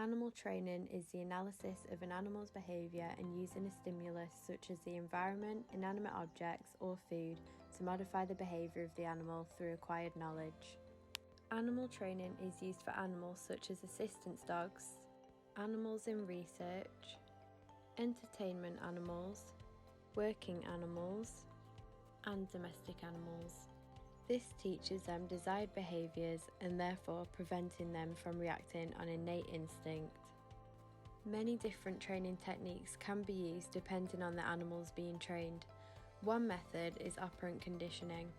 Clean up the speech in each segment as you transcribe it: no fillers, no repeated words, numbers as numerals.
Animal training is the analysis of an animal's behaviour and using a stimulus such as the environment, inanimate objects, or food to modify the behaviour of the animal through acquired knowledge. Animal training is used for animals such as assistance dogs, animals in research, entertainment animals, working animals, and domestic animals. This teaches them desired behaviours and therefore preventing them from reacting on innate instinct. Many different training techniques can be used depending on the animals being trained. One method is operant conditioning.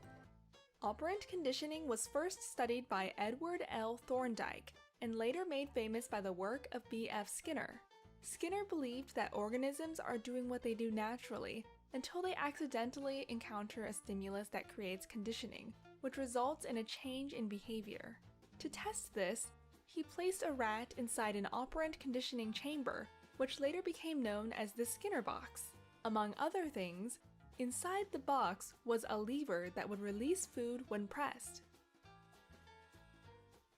Operant conditioning was first studied by Edward L. Thorndike and later made famous by the work of B.F. Skinner. Skinner believed that organisms are doing what they do naturally until they accidentally encounter a stimulus that creates conditioning, which results in a change in behavior. To test this, he placed a rat inside an operant conditioning chamber, which later became known as the Skinner box. Among other things, inside the box was a lever that would release food when pressed.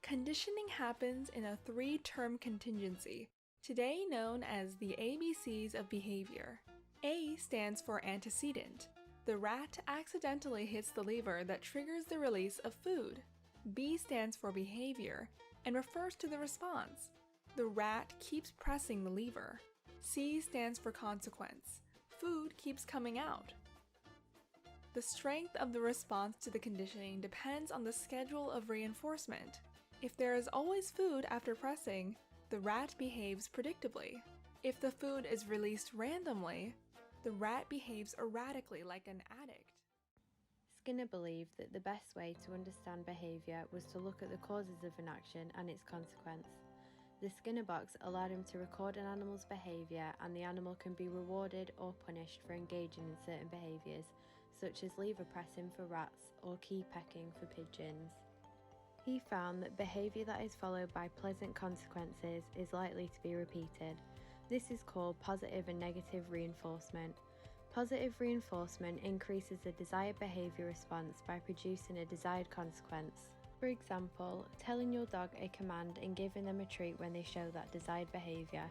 Conditioning happens in a three-term contingency, today known as the ABCs of behavior. A stands for antecedent. The rat accidentally hits the lever that triggers the release of food. B stands for behavior and refers to the response. The rat keeps pressing the lever. C stands for consequence. Food keeps coming out. The strength of the response to the conditioning depends on the schedule of reinforcement. If there is always food after pressing, the rat behaves predictably. If the food is released randomly, the rat behaves erratically like an addict. Skinner believed that the best way to understand behaviour was to look at the causes of an action and its consequence. The Skinner box allowed him to record an animal's behaviour, and the animal can be rewarded or punished for engaging in certain behaviours, such as lever pressing for rats or key pecking for pigeons. He found that behaviour that is followed by pleasant consequences is likely to be repeated. This is called positive and negative reinforcement. Positive reinforcement increases the desired behaviour response by producing a desired consequence. For example, telling your dog a command and giving them a treat when they show that desired behaviour.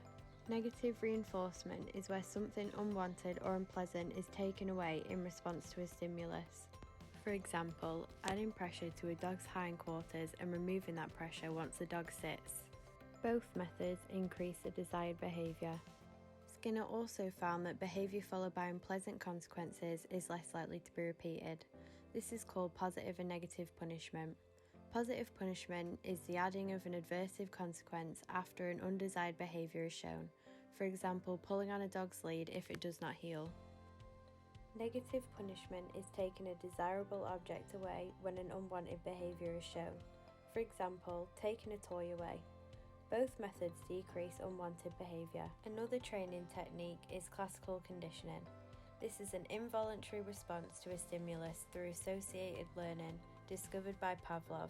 Negative reinforcement is where something unwanted or unpleasant is taken away in response to a stimulus. For example, adding pressure to a dog's hindquarters and removing that pressure once the dog sits. Both methods increase the desired behaviour. Skinner also found that behaviour followed by unpleasant consequences is less likely to be repeated. This is called positive and negative punishment. Positive punishment is the adding of an adversive consequence after an undesired behaviour is shown. For example, pulling on a dog's lead if it does not heel. Negative punishment is taking a desirable object away when an unwanted behaviour is shown. For example, taking a toy away. Both methods decrease unwanted behaviour. Another training technique is classical conditioning. This is an involuntary response to a stimulus through associated learning, discovered by Pavlov.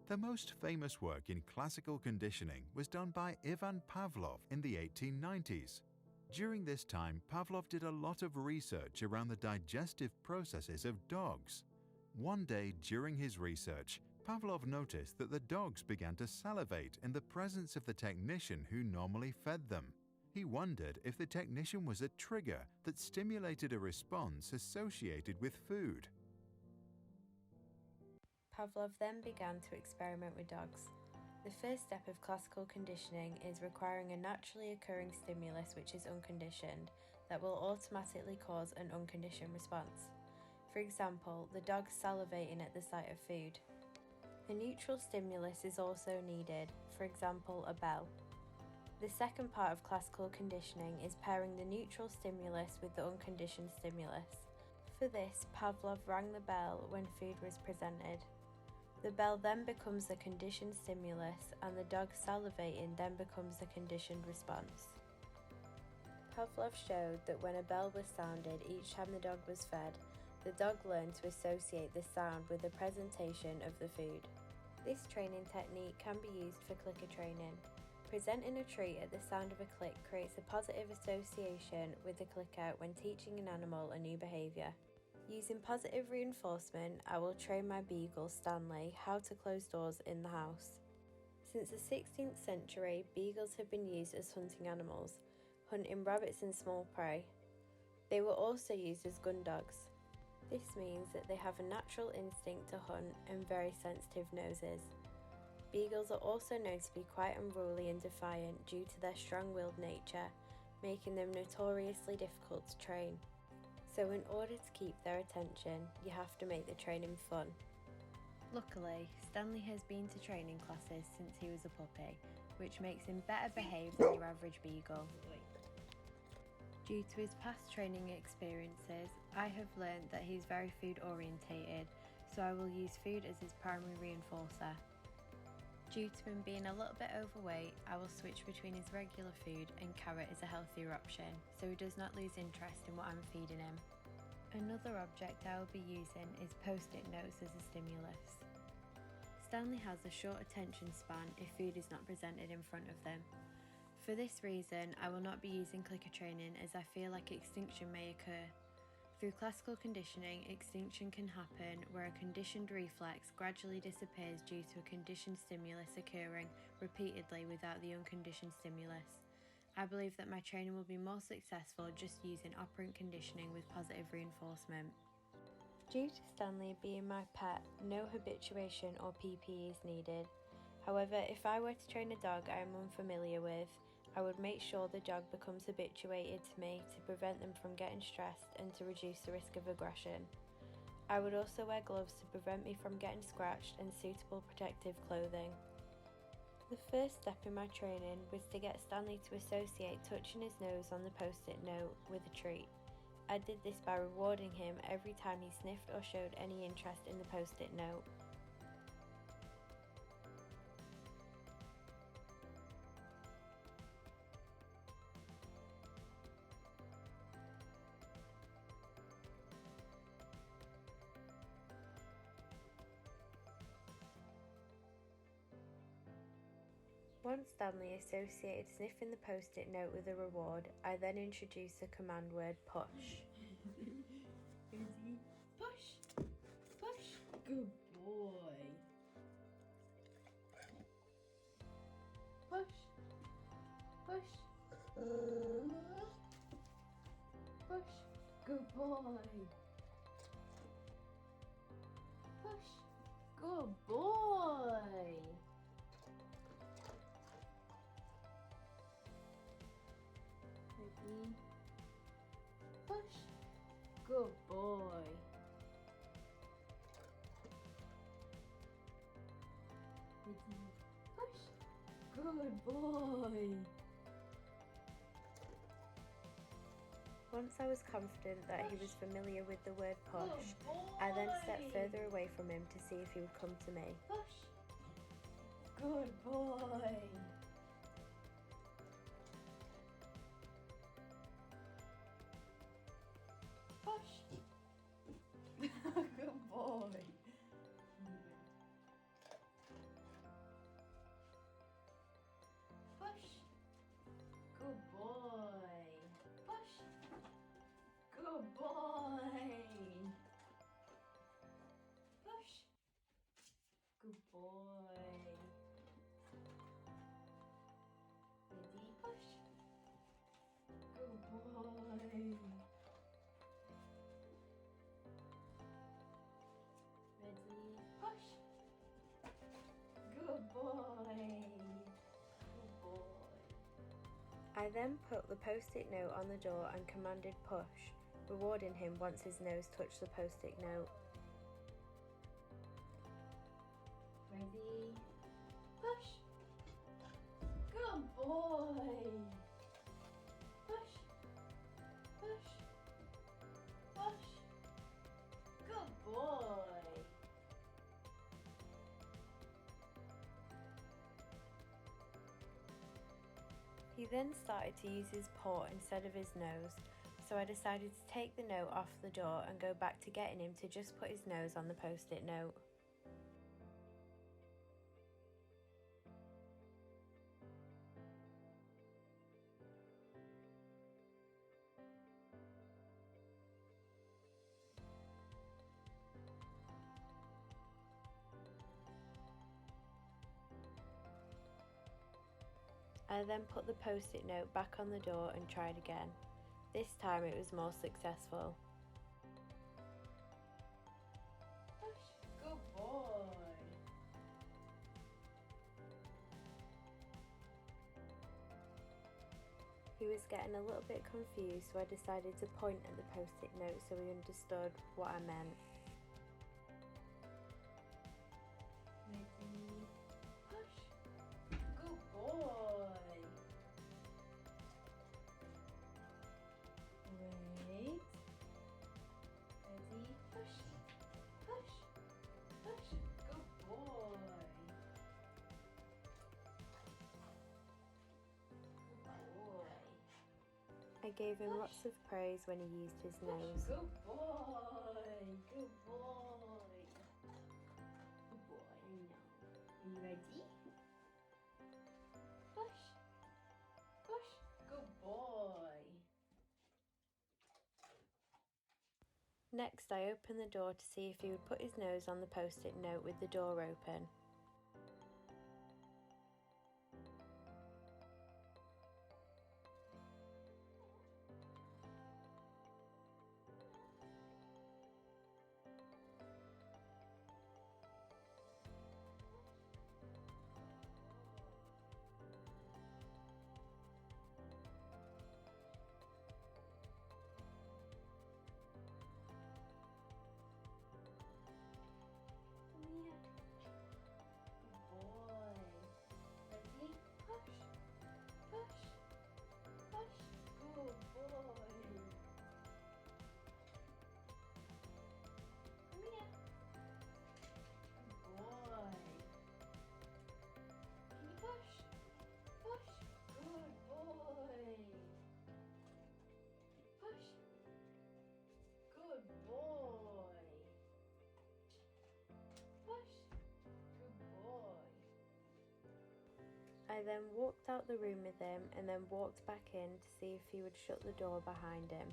The most famous work in classical conditioning was done by Ivan Pavlov in the 1890s. During this time, Pavlov did a lot of research around the digestive processes of dogs. One day during his research, Pavlov noticed that the dogs began to salivate in the presence of the technician who normally fed them. He wondered if the technician was a trigger that stimulated a response associated with food. Pavlov then began to experiment with dogs. The first step of classical conditioning is requiring a naturally occurring stimulus which is unconditioned, that will automatically cause an unconditioned response. For example, the dog salivating at the sight of food. A neutral stimulus is also needed, for example, a bell. The second part of classical conditioning is pairing the neutral stimulus with the unconditioned stimulus. For this, Pavlov rang the bell when food was presented. The bell then becomes the conditioned stimulus, and the dog salivating then becomes the conditioned response. Pavlov showed that when a bell was sounded each time the dog was fed, the dog learned to associate the sound with the presentation of the food. This training technique can be used for clicker training. Presenting a treat at the sound of a click creates a positive association with the clicker when teaching an animal a new behaviour. Using positive reinforcement, I will train my beagle, Stanley, how to close doors in the house. Since the 16th century, beagles have been used as hunting animals, hunting rabbits and small prey. They were also used as gun dogs. This means that they have a natural instinct to hunt and very sensitive noses. Beagles are also known to be quite unruly and defiant due to their strong-willed nature, making them notoriously difficult to train. So in order to keep their attention, you have to make the training fun. Luckily, Stanley has been to training classes since he was a puppy, which makes him better behaved than your average beagle. Due to his past training experiences, I have learned that he's very food orientated, so I will use food as his primary reinforcer. Due to him being a little bit overweight, I will switch between his regular food and carrot as a healthier option, so he does not lose interest in what I'm feeding him. Another object I will be using is post-it notes as a stimulus. Stanley has a short attention span if food is not presented in front of them. For this reason, I will not be using clicker training as I feel like extinction may occur. Through classical conditioning, extinction can happen where a conditioned reflex gradually disappears due to a conditioned stimulus occurring repeatedly without the unconditioned stimulus. I believe that my training will be more successful just using operant conditioning with positive reinforcement. Due to Stanley being my pet, no habituation or PPE is needed. However, if I were to train a dog I am unfamiliar with, I would make sure the dog becomes habituated to me to prevent them from getting stressed and to reduce the risk of aggression. I would also wear gloves to prevent me from getting scratched and suitable protective clothing. The first step in my training was to get Stanley to associate touching his nose on the post-it note with a treat. I did this by rewarding him every time he sniffed or showed any interest in the post-it note. Once Stanley associated sniffing the post-it note with a reward, I then introduced the command word push. Push! Push! Good boy! Push! Push! Push! Good boy! Push! Good boy! Ready? Push! Good boy! Ready? Push! Good boy! Once I was confident that he was familiar with the word push, I then stepped further away from him to see if he would come to me. Push! Good boy! Push! Good boy! Push! Good boy! Push! Good boy! Push! Good boy! Ready? Push! Good boy! Ready? Push! Good boy! Good boy! I then put the post-it note on the door and commanded push, rewarding him once his nose touched the post-it note. Ready? Push! Good boy! Push! Push! Push! Good boy! He then started to use his paw instead of his nose, so I decided to take the note off the door and go back to getting him to just put his nose on the post-it note. I then put the post-it note back on the door and tried again. This time it was more successful. Push. Good boy. He was getting a little bit confused, so I decided to point at the post-it note so he understood what I meant. Ready? Push. Good boy. Wait. Ready? Push. Push. Push. Good boy. Good boy. I gave him lots of praise when he used his nose. Good boy. Good boy. Good boy. Now, are you ready? Push. Push. Good boy. Next, I opened the door to see if he would put his nose on the post-it note with the door open. I then walked out the room with him and then walked back in to see if he would shut the door behind him.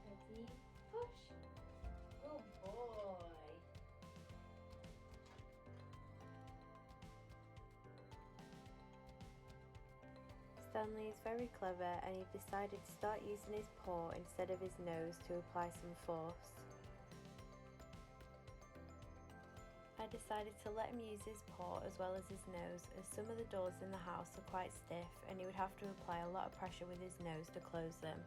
Ready? Push. Good boy. Stanley is very clever and he decided to start using his paw instead of his nose to apply some force. I decided to let him use his paw as well as his nose, as some of the doors in the house are quite stiff and he would have to apply a lot of pressure with his nose to close them.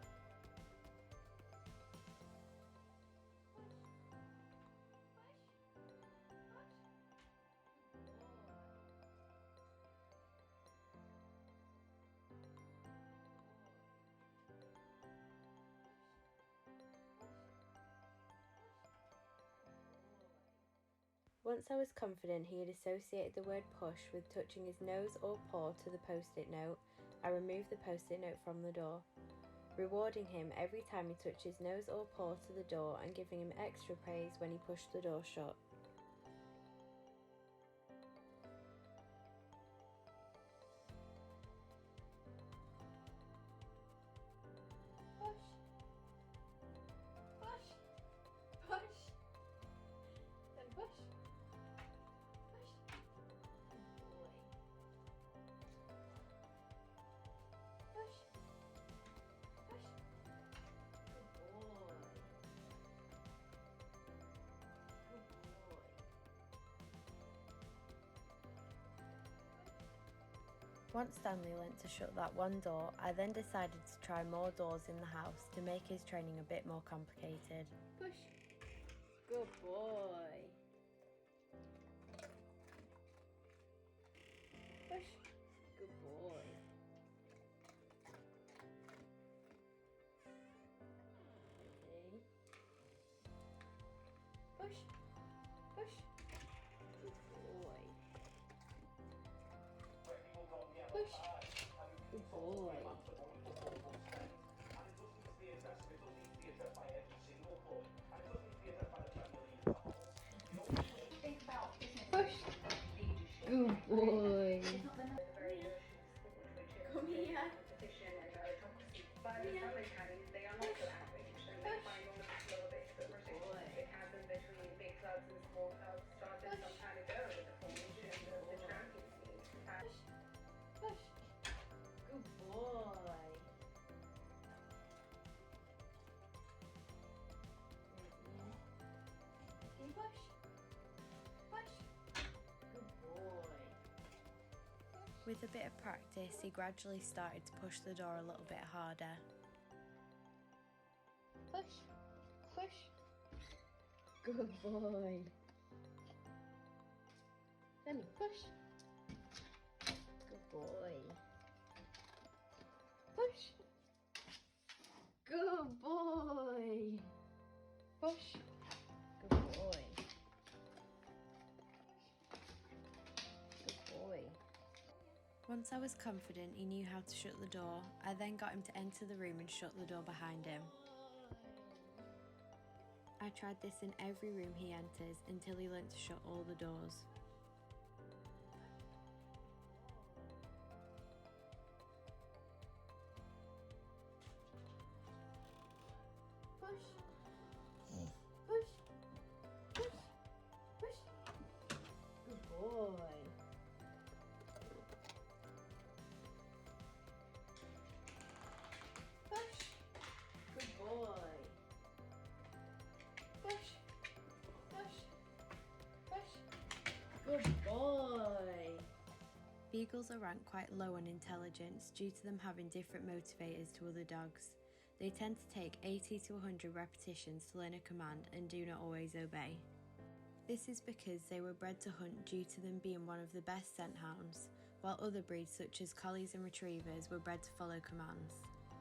Once I was confident he had associated the word push with touching his nose or paw to the post-it note, I removed the post-it note from the door, rewarding him every time he touched his nose or paw to the door and giving him extra praise when he pushed the door shut. Push. Push. Push. Then push. Push. Good boy. Push. Push. Good boy. Good boy. Once Stanley learnt to shut that one door, I then decided to try more doors in the house to make his training a bit more complicated. Push. Good boy. Push. Good boy. Ready? Push. Push. Good boy. Push. Good boy. Think about Good boy. Come here. Good boy. Can you push? Push. Good boy. With a bit of practice, he gradually started to push the door a little bit harder. Push. Push. Good boy. Danny, push. Good boy. Push. Good boy. Push. Good boy. Good boy. Once I was confident he knew how to shut the door, I then got him to enter the room and shut the door behind him. I tried this in every room he enters until he learnt to shut all the doors. Push. Push. Push. Push. Good boy. Push. Good boy. Push. Push. Push. Good boy. Beagles are ranked quite low on intelligence due to them having different motivators to other dogs. They tend to take 80 to 100 repetitions to learn a command and do not always obey. This is because they were bred to hunt due to them being one of the best scent hounds, while other breeds such as collies and retrievers were bred to follow commands.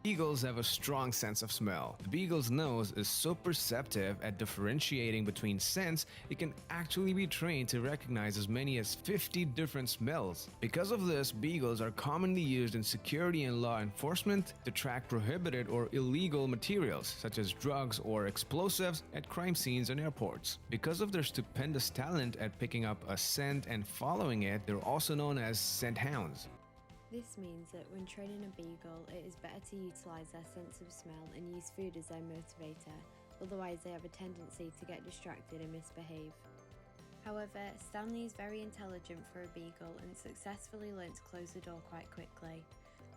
Beagles have a strong sense of smell. The beagle's nose is so perceptive at differentiating between scents, it can actually be trained to recognize as many as 50 different smells. Because of this, beagles are commonly used in security and law enforcement to track prohibited or illegal materials, such as drugs or explosives, at crime scenes and airports. Because of their stupendous talent at picking up a scent and following it, they're also known as scent hounds. This means that when training a beagle, it is better to utilise their sense of smell and use food as their motivator, otherwise they have a tendency to get distracted and misbehave. However, Stanley is very intelligent for a beagle and successfully learnt to close the door quite quickly.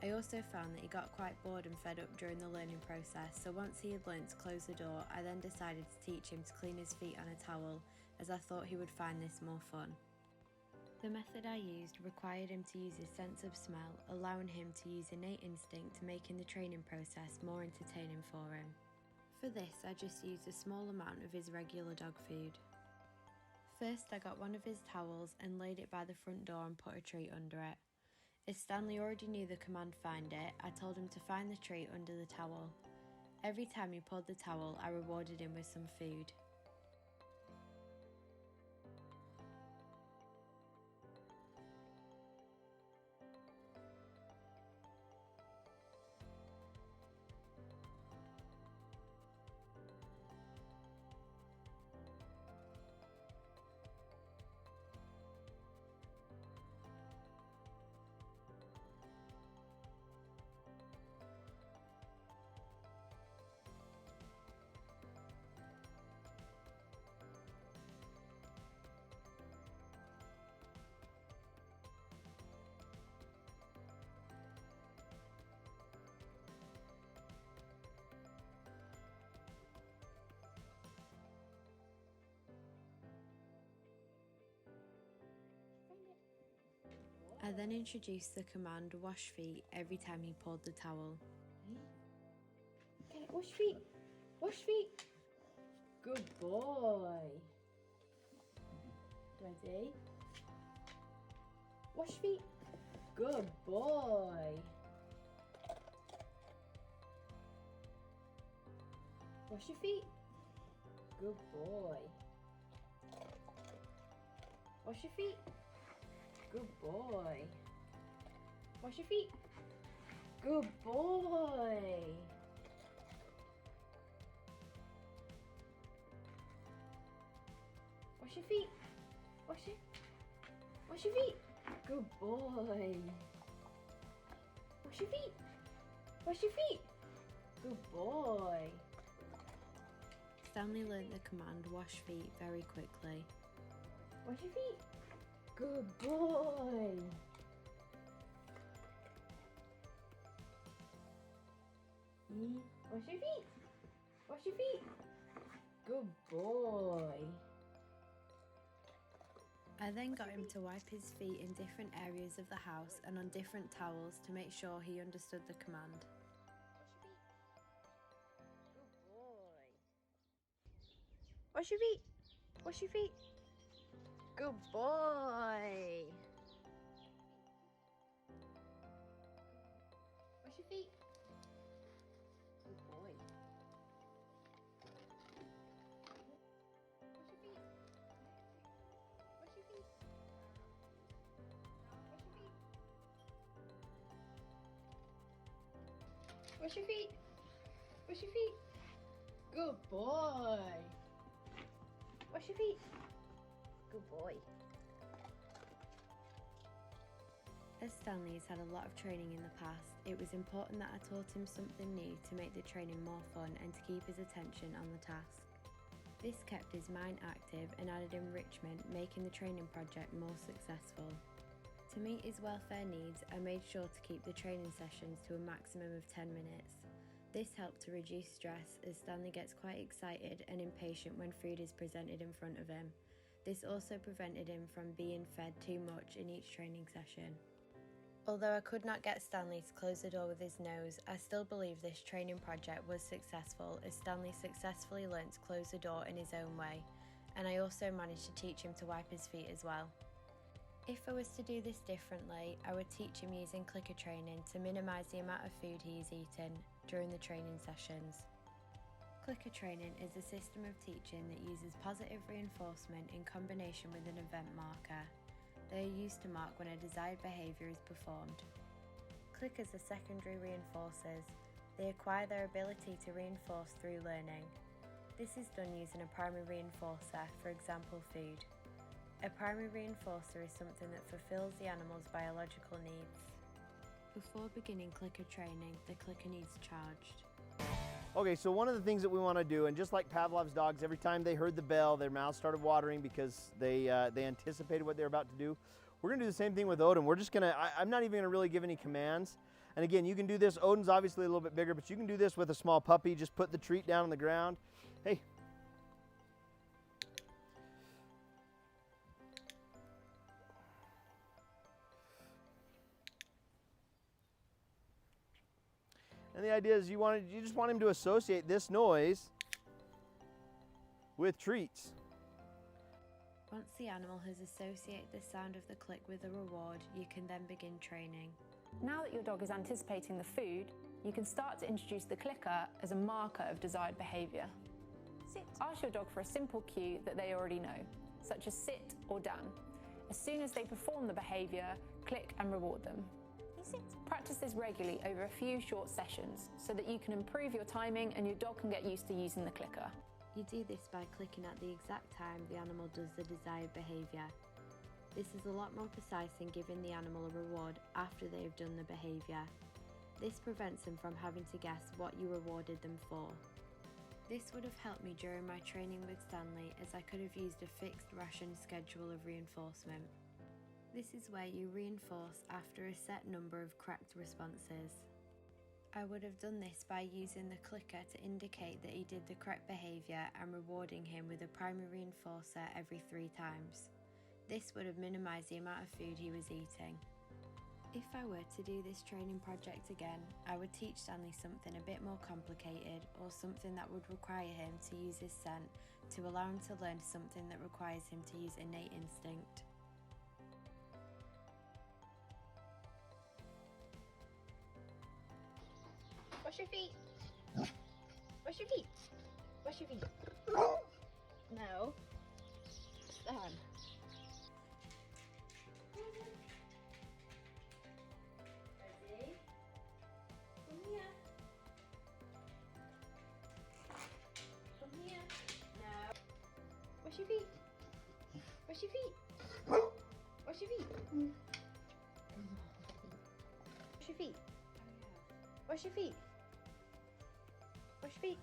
I also found that he got quite bored and fed up during the learning process, so once he had learnt to close the door, I then decided to teach him to clean his feet on a towel, as I thought he would find this more fun. The method I used required him to use his sense of smell, allowing him to use innate instinct to making the training process more entertaining for him. For this, I just used a small amount of his regular dog food. First, I got one of his towels and laid it by the front door and put a treat under it. As Stanley already knew the command "find it," I told him to find the treat under the towel. Every time he pulled the towel, I rewarded him with some food. I then introduced the command "wash feet" every time he pulled the towel. Okay, wash feet. Wash feet. Good boy. Ready? Wash feet. Good boy. Wash your feet. Good boy. Wash your feet. Good boy. Wash your feet. Good boy. Wash your feet. Wash your feet. Good boy. Wash your feet. Wash your feet. Good boy. Stanley learnt the command wash feet very quickly. Wash your feet. Good boy. Wash your feet. Wash your feet. Good boy. I then got him to wipe his feet in different areas of the house and on different towels to make sure he understood the command. Wash your feet. Wash your feet. Good boy. Wash your feet. Good boy. Wash your feet. Wash your feet. Wash your feet. Wash your feet. Good boy. Wash your feet. Good boy. As Stanley has had a lot of training in the past, it was important that I taught him something new to make the training more fun and to keep his attention on the task. This kept his mind active and added enrichment, making the training project more successful. To meet his welfare needs, I made sure to keep the training sessions to a maximum of 10 minutes. This helped to reduce stress as Stanley gets quite excited and impatient when food is presented in front of him. This also prevented him from being fed too much in each training session. Although I could not get Stanley to close the door with his nose, I still believe this training project was successful as Stanley successfully learnt to close the door in his own way, and I also managed to teach him to wipe his feet as well. If I was to do this differently, I would teach him using clicker training to minimise the amount of food he is eating during the training sessions. Clicker training is a system of teaching that uses positive reinforcement in combination with an event marker. They are used to mark when a desired behaviour is performed. Clickers are secondary reinforcers. They acquire their ability to reinforce through learning. This is done using a primary reinforcer, for example food. A primary reinforcer is something that fulfills the animal's biological needs. Before beginning clicker training, the clicker needs charged. Okay, so one of the things that we want to do, and just like Pavlov's dogs, every time they heard the bell, their mouths started watering because they anticipated what they were about to do. We're going to do the same thing with Odin. We're just going to, I'm not even going to really give any commands. And again, you can do this. Odin's obviously a little bit bigger, but you can do this with a small puppy. Just put the treat down on the ground. Hey. And the idea is you just want him to associate this noise with treats. Once the animal has associated the sound of the click with a reward, you can then begin training. Now that your dog is anticipating the food, you can start to introduce the clicker as a marker of desired behaviour. Sit. Ask your dog for a simple cue that they already know, such as sit or down. As soon as they perform the behaviour, click and reward them. Practice this regularly over a few short sessions so that you can improve your timing and your dog can get used to using the clicker. You do this by clicking at the exact time the animal does the desired behaviour. This is a lot more precise than giving the animal a reward after they have done the behaviour. This prevents them from having to guess what you rewarded them for. This would have helped me during my training with Stanley as I could have used a fixed ration schedule of reinforcement. This is where you reinforce after a set number of correct responses. I would have done this by using the clicker to indicate that he did the correct behaviour and rewarding him with a primary reinforcer every 3 times. This would have minimised the amount of food he was eating. If I were to do this training project again, I would teach Stanley something a bit more complicated or something that would require him to use his scent to allow him to learn something that requires him to use innate instinct. Wash your feet. Wash your feet. Wash your feet. No. Stand. Ready? Come here. Come here. No. Wash your feet. Wash your feet. Wash your feet. feet. Wash your feet. Wash your feet.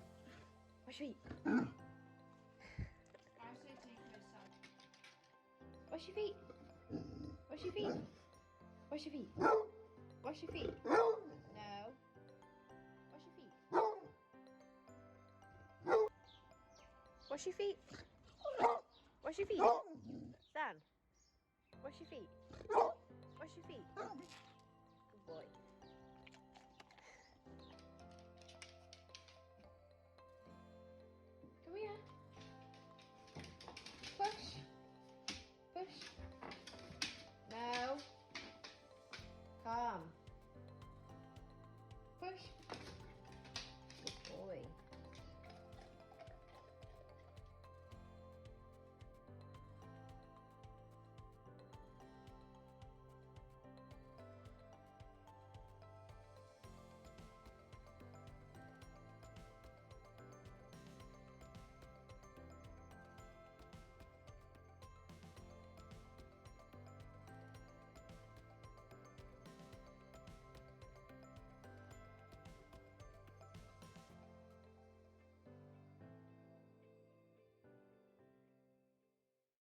Wash your feet. Wash your feet. Wash your feet. Wash your feet. Wash your feet. No. Wash your feet. Wash your feet. Wash your feet. Stan. Wash your feet. Wash your feet. Good boy.